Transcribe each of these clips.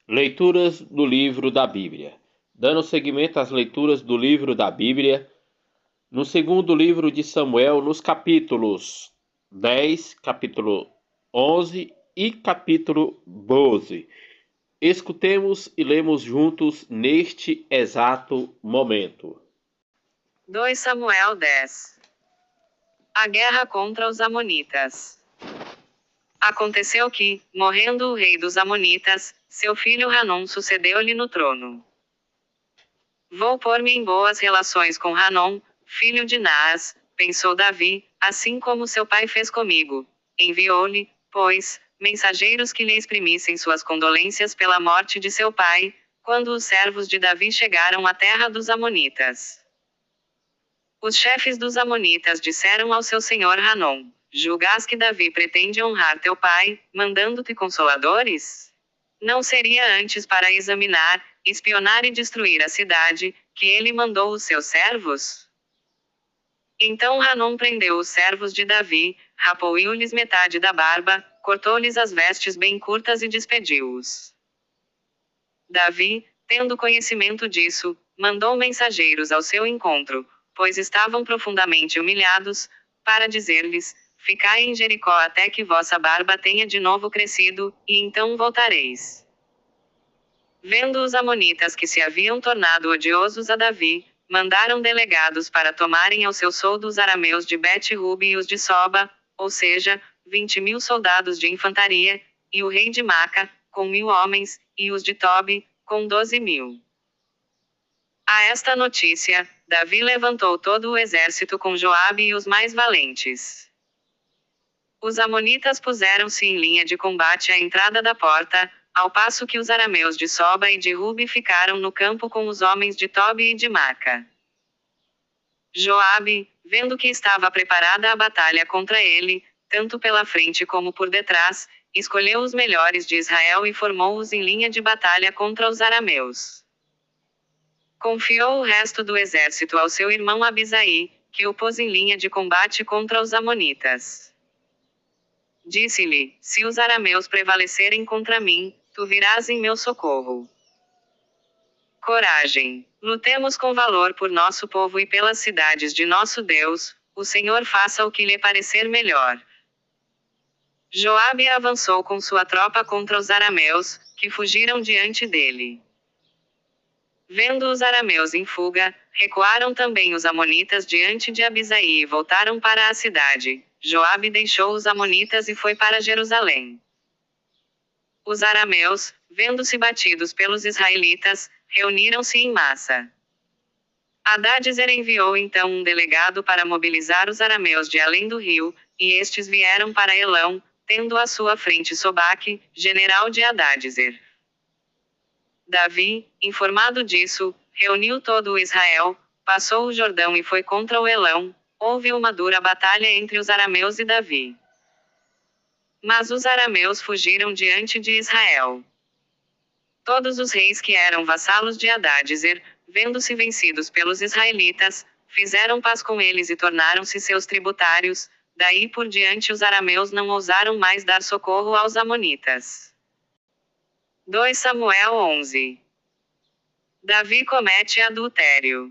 Leituras do livro da Bíblia. Dando seguimento às leituras do livro da Bíblia, no segundo livro de Samuel, nos capítulos 10, capítulo 11 e capítulo 12. Escutemos e lemos juntos neste exato momento. 2 Samuel 10. A guerra contra os amonitas. Aconteceu que, morrendo o rei dos amonitas, seu filho Hanom sucedeu-lhe no trono. Vou pôr-me em boas relações com Hanom, filho de Naás, pensou Davi, assim como seu pai fez comigo. Enviou-lhe, pois, mensageiros que lhe exprimissem suas condolências pela morte de seu pai, quando os servos de Davi chegaram à terra dos amonitas. Os chefes dos amonitas disseram ao seu senhor Hanom: julgas que Davi pretende honrar teu pai, mandando-te consoladores? Não seria antes para examinar, espionar e destruir a cidade, que ele mandou os seus servos? Então Hanom prendeu os servos de Davi, rapou-lhes metade da barba, cortou-lhes as vestes bem curtas e despediu-os. Davi, tendo conhecimento disso, mandou mensageiros ao seu encontro, pois estavam profundamente humilhados, para dizer-lhes: ficai em Jericó até que vossa barba tenha de novo crescido, e então voltareis. Vendo os amonitas que se haviam tornado odiosos a Davi, mandaram delegados para tomarem ao seu soldo os arameus de Bet-Rubi e os de Soba, ou seja, 20.000 soldados de infantaria, e o rei de Maca, com 1.000 homens, e os de Tobi, com 12.000. A esta notícia, Davi levantou todo o exército com Joabe e os mais valentes. Os amonitas puseram-se em linha de combate à entrada da porta, ao passo que os arameus de Soba e de Rubi ficaram no campo com os homens de Tobi e de Maca. Joabe, vendo que estava preparada a batalha contra ele, tanto pela frente como por detrás, escolheu os melhores de Israel e formou-os em linha de batalha contra os arameus. Confiou o resto do exército ao seu irmão Abisai, que o pôs em linha de combate contra os amonitas. Disse-lhe: se os arameus prevalecerem contra mim, tu virás em meu socorro. Coragem. Lutemos com valor por nosso povo e pelas cidades de nosso Deus, o Senhor faça o que lhe parecer melhor. Joabe avançou com sua tropa contra os arameus, que fugiram diante dele. Vendo os arameus em fuga, recuaram também os amonitas diante de Abisai e voltaram para a cidade. Joabe deixou os amonitas e foi para Jerusalém. Os arameus, vendo-se batidos pelos israelitas, reuniram-se em massa. Hadadezer enviou então um delegado para mobilizar os arameus de além do rio, e estes vieram para Elão, tendo à sua frente Sobaque, general de Hadadezer. Davi, informado disso, reuniu todo o Israel, passou o Jordão e foi contra o Elão. Houve uma dura batalha entre os arameus e Davi. Mas os arameus fugiram diante de Israel. Todos os reis que eram vassalos de Hadadezer, vendo-se vencidos pelos israelitas, fizeram paz com eles e tornaram-se seus tributários. Daí por diante os arameus não ousaram mais dar socorro aos amonitas. 2 Samuel 11. Davi comete adultério.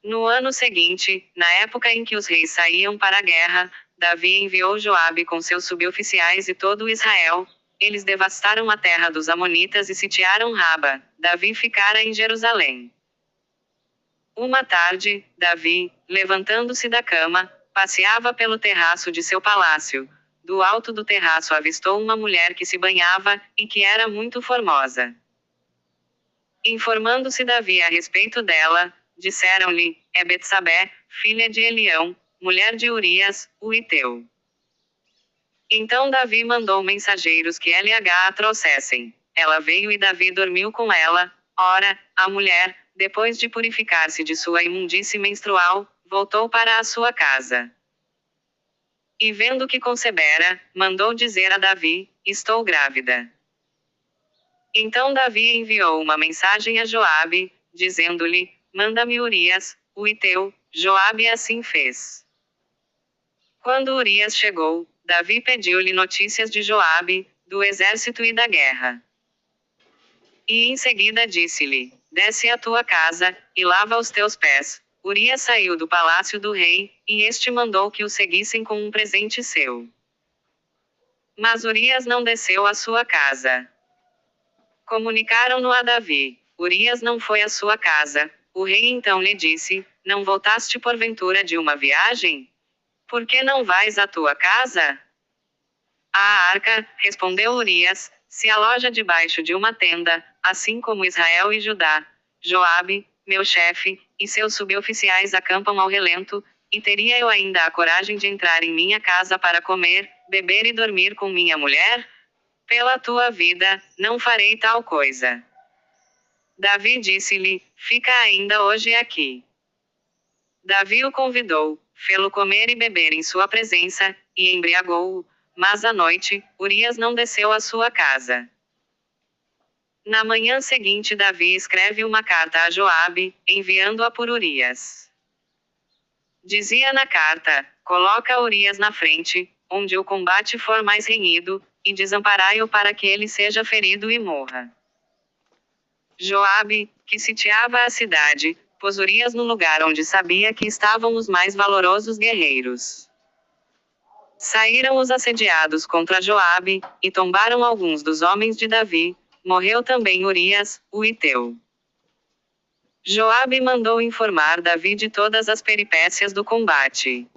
No ano seguinte, na época em que os reis saíam para a guerra, Davi enviou Joabe com seus suboficiais e todo Israel. Eles devastaram a terra dos amonitas e sitiaram Raba. Davi ficara em Jerusalém. Uma tarde, Davi, levantando-se da cama, passeava pelo terraço de seu palácio. Do alto do terraço avistou uma mulher que se banhava, e que era muito formosa. Informando-se Davi a respeito dela, disseram-lhe: é Betsabé, filha de Elião, mulher de Urias, o Hiteu. Então Davi mandou mensageiros que LH a trouxessem. Ela veio e Davi dormiu com ela. Ora, a mulher, depois de purificar-se de sua imundície menstrual, voltou para a sua casa. E vendo que concebera, mandou dizer a Davi: estou grávida. Então Davi enviou uma mensagem a Joabe, dizendo-lhe: manda-me Urias, o Hiteu. Joabe assim fez. Quando Urias chegou, Davi pediu-lhe notícias de Joabe, do exército e da guerra. E em seguida disse-lhe: desce à tua casa, e lava os teus pés. Urias saiu do palácio do rei, e este mandou que o seguissem com um presente seu. Mas Urias não desceu à sua casa. Comunicaram-no a Davi. Urias não foi à sua casa. O rei então lhe disse: não voltaste porventura de uma viagem? Por que não vais à tua casa? A arca, respondeu Urias, se aloja debaixo de uma tenda, assim como Israel e Judá. Joabe, meu chefe, e seus suboficiais acampam ao relento, e teria eu ainda a coragem de entrar em minha casa para comer, beber e dormir com minha mulher? Pela tua vida, não farei tal coisa. Davi disse-lhe: fica ainda hoje aqui. Davi o convidou, fê-lo comer e beber em sua presença, e embriagou-o, mas à noite, Urias não desceu à sua casa. Na manhã seguinte Davi escreve uma carta a Joabe, enviando-a por Urias. Dizia na carta: coloca Urias na frente, onde o combate for mais renhido, e desamparai-o para que ele seja ferido e morra. Joabe, que sitiava a cidade, pôs Urias no lugar onde sabia que estavam os mais valorosos guerreiros. Saíram os assediados contra Joabe, e tombaram alguns dos homens de Davi. Morreu também Urias, o Hiteu. Joabe mandou informar Davi de todas as peripécias do combate,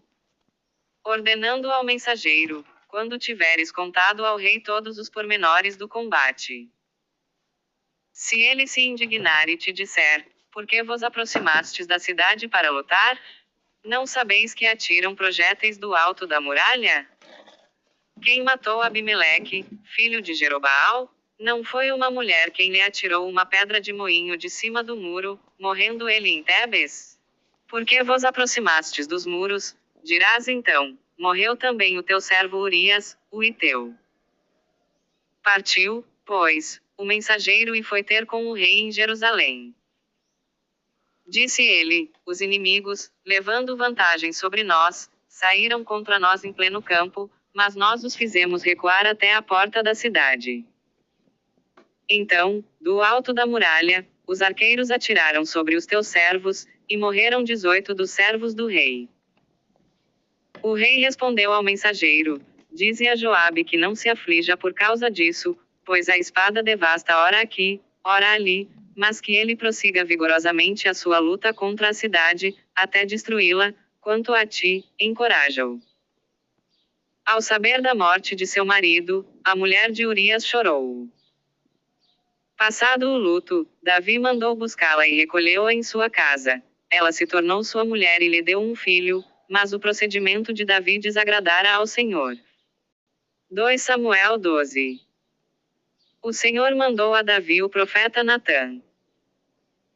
ordenando ao mensageiro: quando tiveres contado ao rei todos os pormenores do combate, se ele se indignar e te disser: por que vos aproximastes da cidade para lutar? Não sabeis que atiram projéteis do alto da muralha? Quem matou Abimeleque, filho de Jerobaal? Não foi uma mulher quem lhe atirou uma pedra de moinho de cima do muro, morrendo ele em Tebes? Por que vos aproximastes dos muros? Dirás então: morreu também o teu servo Urias, o Hiteu. Partiu, pois, o mensageiro e foi ter com o rei em Jerusalém. Disse ele: os inimigos, levando vantagem sobre nós, saíram contra nós em pleno campo, mas nós os fizemos recuar até a porta da cidade. Então, do alto da muralha, os arqueiros atiraram sobre os teus servos, e morreram 18 dos servos do rei. O rei respondeu ao mensageiro: dize a Joabe que não se aflija por causa disso, pois a espada devasta ora aqui, ora ali, mas que ele prossiga vigorosamente a sua luta contra a cidade, até destruí-la. Quanto a ti, encoraja-o. Ao saber da morte de seu marido, a mulher de Urias chorou. Passado o luto, Davi mandou buscá-la e recolheu-a em sua casa. Ela se tornou sua mulher e lhe deu um filho, mas o procedimento de Davi desagradara ao Senhor. 2 Samuel 12. O Senhor mandou a Davi o profeta Natã.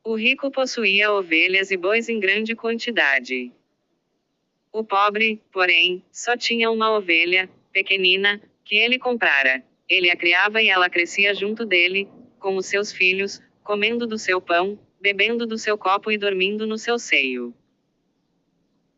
O rico possuía ovelhas e bois em grande quantidade. O pobre, porém, só tinha uma ovelha, pequenina, que ele comprara. Ele a criava e ela crescia junto dele, com os seus filhos, comendo do seu pão, bebendo do seu copo e dormindo no seu seio.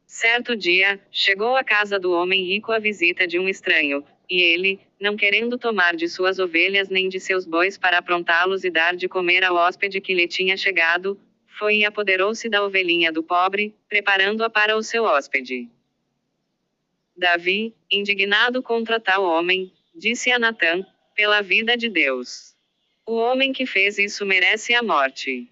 Certo dia, chegou à casa do homem rico a visita de um estranho, e ele, não querendo tomar de suas ovelhas nem de seus bois para aprontá-los e dar de comer ao hóspede que lhe tinha chegado, foi e apoderou-se da ovelhinha do pobre, preparando-a para o seu hóspede. Davi, indignado contra tal homem, disse a Natã: pela vida de Deus, o homem que fez isso merece a morte.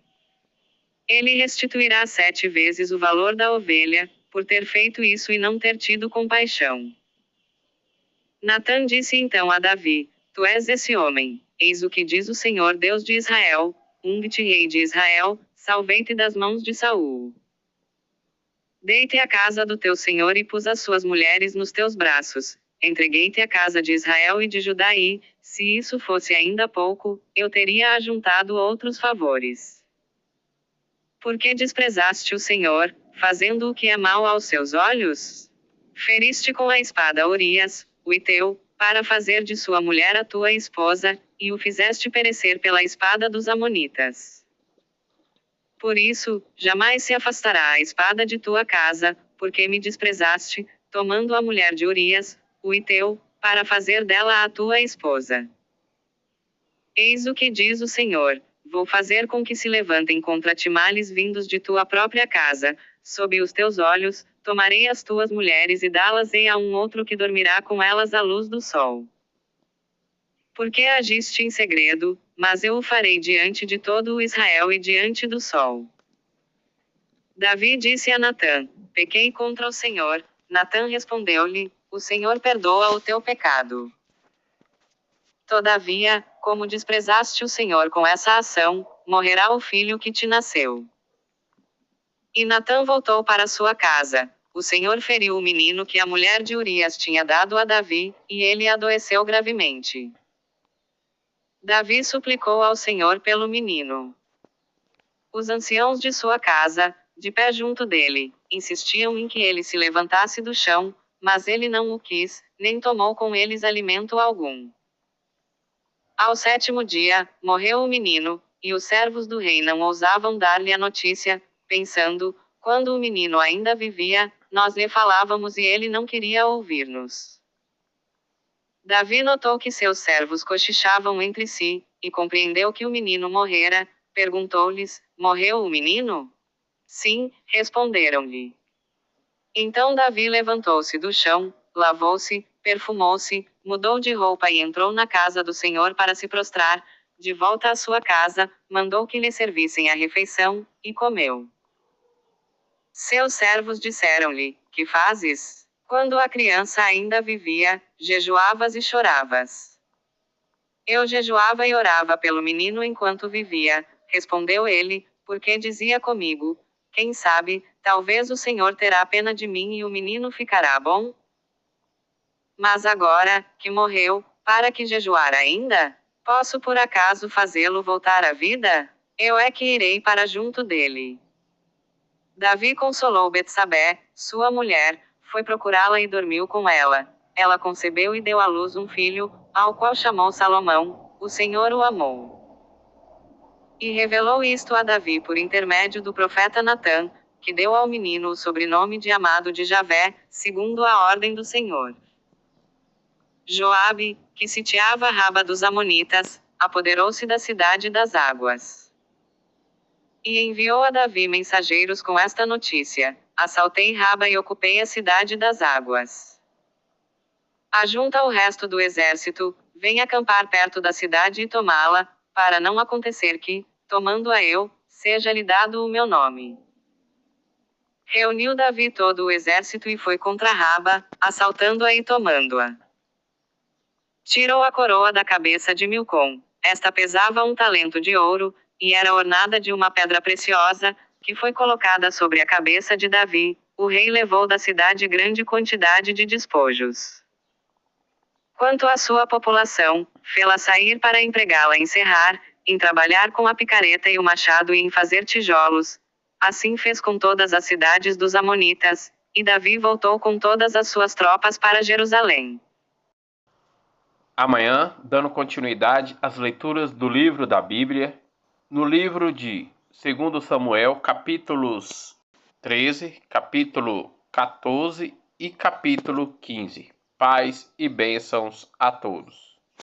Ele restituirá 7 vezes o valor da ovelha, por ter feito isso e não ter tido compaixão. Natã disse então a Davi: tu és esse homem. Eis o que diz o Senhor Deus de Israel: unge-te rei de Israel, salvei-te das mãos de Saul. Dei-te a casa do teu senhor e pus as suas mulheres nos teus braços. Entreguei-te a casa de Israel e de Judá e, se isso fosse ainda pouco, eu teria ajuntado outros favores. Porque desprezaste o Senhor, fazendo o que é mal aos seus olhos? Feriste com a espada Urias, o Hiteu, para fazer de sua mulher a tua esposa, e o fizeste perecer pela espada dos amonitas. Por isso, jamais se afastará a espada de tua casa, porque me desprezaste, tomando a mulher de Urias, o Hiteu, para fazer dela a tua esposa. Eis o que diz o Senhor: vou fazer com que se levantem contra ti males vindos de tua própria casa, sob os teus olhos, tomarei as tuas mulheres e dá-las-ei a um outro que dormirá com elas à luz do sol. Porque agiste em segredo, mas eu o farei diante de todo o Israel e diante do sol. Davi disse a Natã: pequei contra o Senhor. Natã respondeu-lhe: o Senhor perdoa o teu pecado. Todavia, como desprezaste o Senhor com essa ação, morrerá o filho que te nasceu. E Natã voltou para sua casa. O Senhor feriu o menino que a mulher de Urias tinha dado a Davi, e ele adoeceu gravemente. Davi suplicou ao Senhor pelo menino. Os anciãos de sua casa, de pé junto dele, insistiam em que ele se levantasse do chão, mas ele não o quis, nem tomou com eles alimento algum. Ao 7º dia, morreu o menino, e os servos do rei não ousavam dar-lhe a notícia, pensando: quando o menino ainda vivia, nós lhe falávamos e ele não queria ouvir-nos. Davi notou que seus servos cochichavam entre si, e compreendeu que o menino morrera. Perguntou-lhes: morreu o menino? Sim, responderam-lhe. Então Davi levantou-se do chão, lavou-se, perfumou-se, mudou de roupa e entrou na casa do Senhor para se prostrar. De volta à sua casa, mandou que lhe servissem a refeição, e comeu. Seus servos disseram-lhe: que fazes? Quando a criança ainda vivia, jejuavas e choravas. Eu jejuava e orava pelo menino enquanto vivia, respondeu ele, porque dizia comigo: quem sabe, talvez o Senhor terá pena de mim e o menino ficará bom? Mas agora, que morreu, para que jejuar ainda? Posso por acaso fazê-lo voltar à vida? Eu é que irei para junto dele. Davi consolou Betsabé, sua mulher, foi procurá-la e dormiu com ela. Ela concebeu e deu à luz um filho, ao qual chamou Salomão. O Senhor o amou. E revelou isto a Davi por intermédio do profeta Natã, que deu ao menino o sobrenome de amado de Javé, segundo a ordem do Senhor. Joabe, que sitiava Raba dos Amonitas, apoderou-se da cidade das águas. E enviou a Davi mensageiros com esta notícia: assaltei Raba e ocupei a cidade das águas. Ajunta o resto do exército, vem acampar perto da cidade e tomá-la, para não acontecer que, tomando-a eu, seja-lhe dado o meu nome. Reuniu Davi todo o exército e foi contra Raba, assaltando-a e tomando-a. Tirou a coroa da cabeça de Milcom. Esta pesava 1 talento de ouro, e era ornada de uma pedra preciosa, que foi colocada sobre a cabeça de Davi. O rei levou da cidade grande quantidade de despojos. Quanto à sua população, fê-la sair para empregá-la em serrar, em trabalhar com a picareta e o machado e em fazer tijolos. Assim fez com todas as cidades dos Amonitas, e Davi voltou com todas as suas tropas para Jerusalém. Amanhã, dando continuidade às leituras do livro da Bíblia, no livro de 2 Samuel, capítulos 13, capítulo 14 e capítulo 15. Paz e bênçãos a todos.